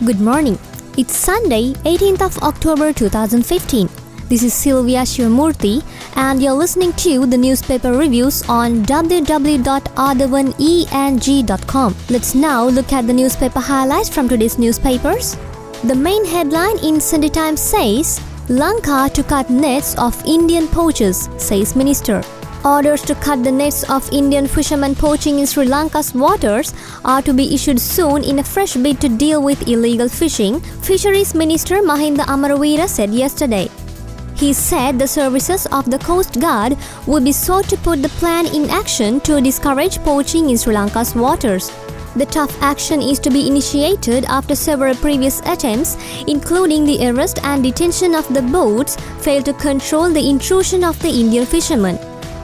Good morning. It's Sunday, 18th of October 2015. This is Sylvia Shivamurthy and you're listening to the newspaper reviews on www.athavaneng.com. Let's now look at the newspaper highlights from today's newspapers. The main headline in Sunday Times says, Lanka to cut nets of Indian poachers, says Minister. Orders to cut the nets of Indian fishermen poaching in Sri Lanka's waters are to be issued soon in a fresh bid to deal with illegal fishing, Fisheries Minister Mahinda Amaraweera said yesterday. He said the services of the Coast Guard would be sought to put the plan in action to discourage poaching in Sri Lanka's waters. The tough action is to be initiated after several previous attempts, including the arrest and detention of the boats, failed to control the intrusion of the Indian fishermen.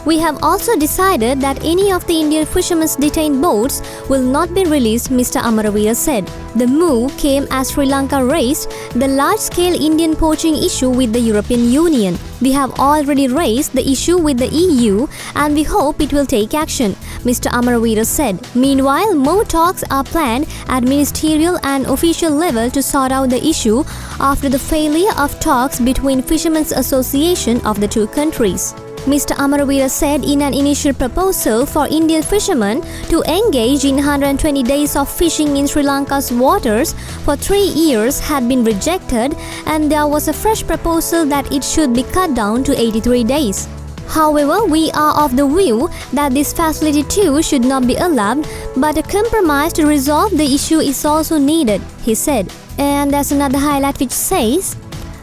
We have also decided that any of the Indian fishermen's detained boats will not be released, Mr. Amaraweera said. The move came as Sri Lanka raised the large-scale Indian poaching issue with the European Union. We have already raised the issue with the EU and we hope it will take action, Mr. Amaraweera said. Meanwhile, more talks are planned at ministerial and official level to sort out the issue after the failure of talks between Fishermen's Association of the two countries. Mr. Amaraweera said in an initial proposal for Indian fishermen to engage in 120 days of fishing in Sri Lanka's waters for 3 years had been rejected and there was a fresh proposal that it should be cut down to 83 days. However, we are of the view that this facility too should not be allowed, but a compromise to resolve the issue is also needed, he said. And there's another highlight which says,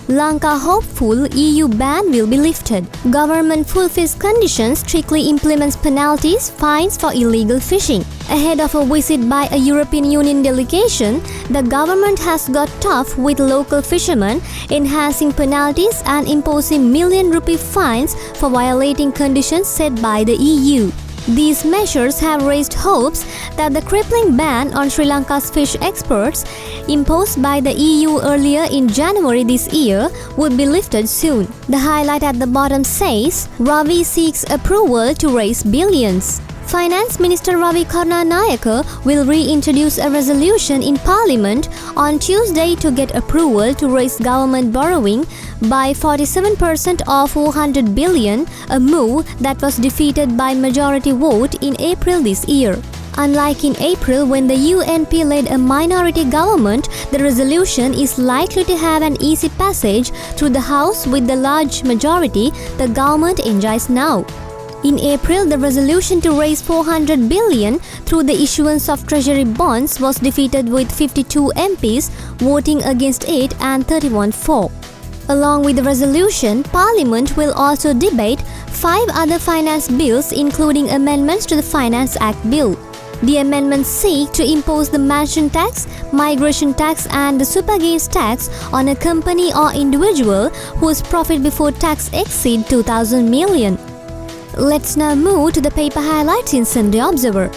Lanka hopeful EU ban will be lifted. Government fulfills conditions, strictly implements penalties, fines for illegal fishing. Ahead of a visit by a European Union delegation, the government has got tough with local fishermen, enhancing penalties and imposing million-rupee fines for violating conditions set by the EU. These measures have raised hopes that the crippling ban on Sri Lanka's fish exports, imposed by the EU earlier in January this year, would be lifted soon. The highlight at the bottom says, Ravi seeks approval to raise billions. Finance Minister Ravi Karunanayake will reintroduce a resolution in Parliament on Tuesday to get approval to raise government borrowing by 47% of 400 billion, a move that was defeated by majority vote in April this year. Unlike in April when the UNP led a minority government, the resolution is likely to have an easy passage through the House with the large majority the government enjoys now. In April, the resolution to raise 400 billion through the issuance of treasury bonds was defeated with 52 MPs voting against it and 31 for. Along with the resolution, Parliament will also debate 5 other finance bills including amendments to the Finance Act bill. The amendments seek to impose the mansion tax, migration tax and the super gains tax on a company or individual whose profit before tax exceed 2,000 million. Let's now move to the paper highlights in Sunday Observer.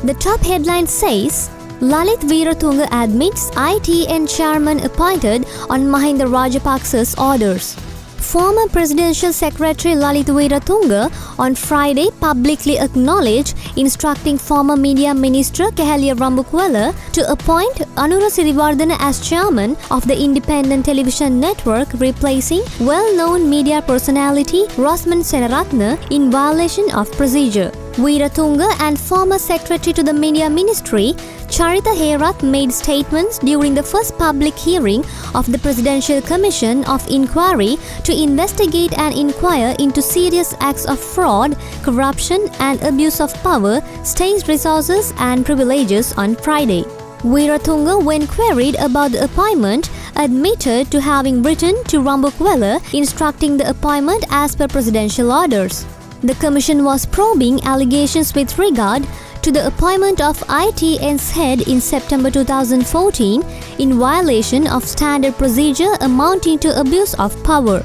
The top headline says, Lalit Weerathunga admits ITN chairman appointed on Mahinda Rajapaksa's orders. Former Presidential Secretary Lalit Weerathunga on Friday publicly acknowledged instructing former Media Minister Keheliya Rambukwala to appoint Anura Siriwardana as chairman of the independent television network, replacing well-known media personality Rosman Senaratne in violation of procedure. Weerathunga and former Secretary to the Media Ministry Charita Herath made statements during the first public hearing of the Presidential Commission of Inquiry to investigate and inquire into serious acts of fraud, corruption and abuse of power, state resources and privileges on Friday. Weerathunga, when queried about the appointment, admitted to having written to Rambukwala instructing the appointment as per presidential orders. The commission was probing allegations with regard to the appointment of ITN's head in September 2014 in violation of standard procedure amounting to abuse of power.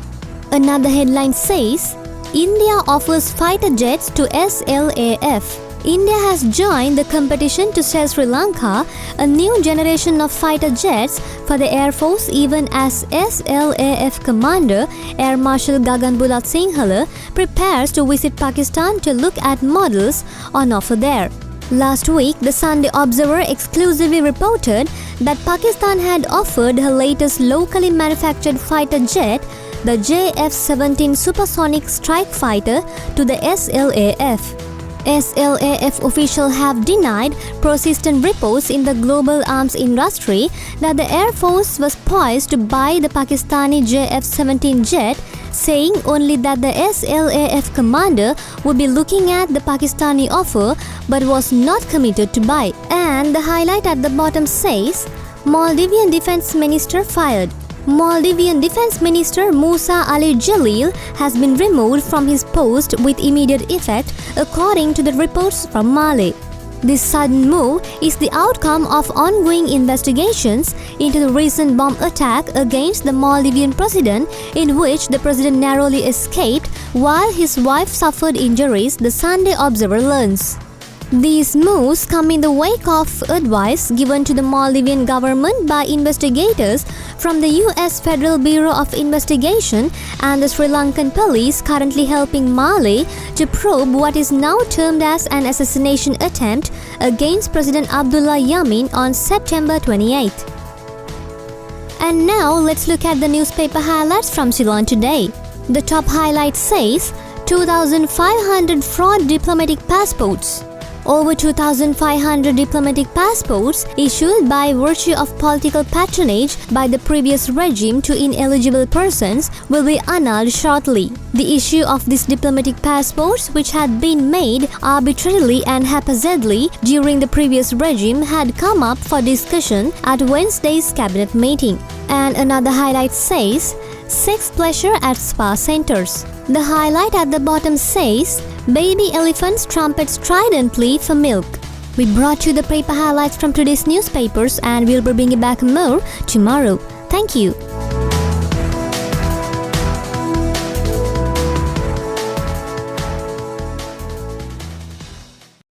Another headline says, India offers fighter jets to SLAF. India has joined the competition to sell Sri Lanka a new generation of fighter jets for the Air Force, even as SLAF Commander Air Marshal Gagan Bulat Sinhala prepares to visit Pakistan to look at models on offer there. Last week, the Sunday Observer exclusively reported that Pakistan had offered her latest locally manufactured fighter jet, the JF-17 Supersonic Strike Fighter, to the SLAF. SLAF officials have denied persistent reports in the global arms industry that the Air Force was poised to buy the Pakistani JF-17 jet, saying only that the SLAF commander would be looking at the Pakistani offer but was not committed to buy. And the highlight at the bottom says, Maldivian Defense Minister fired. Maldivian Defense Minister Musa Ali Jalil has been removed from his post with immediate effect, according to the reports from Mali. This sudden move is the outcome of ongoing investigations into the recent bomb attack against the Maldivian president, in which the president narrowly escaped while his wife suffered injuries, the Sunday Observer learns. These moves come in the wake of advice given to the Maldivian government by investigators from the US Federal Bureau of Investigation and the Sri Lankan police currently helping Mali to probe what is now termed as an assassination attempt against President Abdullah Yamin on September 28. And now let's look at the newspaper highlights from Ceylon today. The top highlight says 2,500 fraud diplomatic passports. Over 2,500 diplomatic passports issued by virtue of political patronage by the previous regime to ineligible persons will be annulled shortly. The issue of these diplomatic passports, which had been made arbitrarily and haphazardly during the previous regime, had come up for discussion at Wednesday's cabinet meeting. And another highlight says, sex pleasure at spa centers. The highlight at the bottom says, baby elephants trumpet stridently for milk. We brought you the paper highlights from today's newspapers, and we'll be bringing back more tomorrow. Thank you.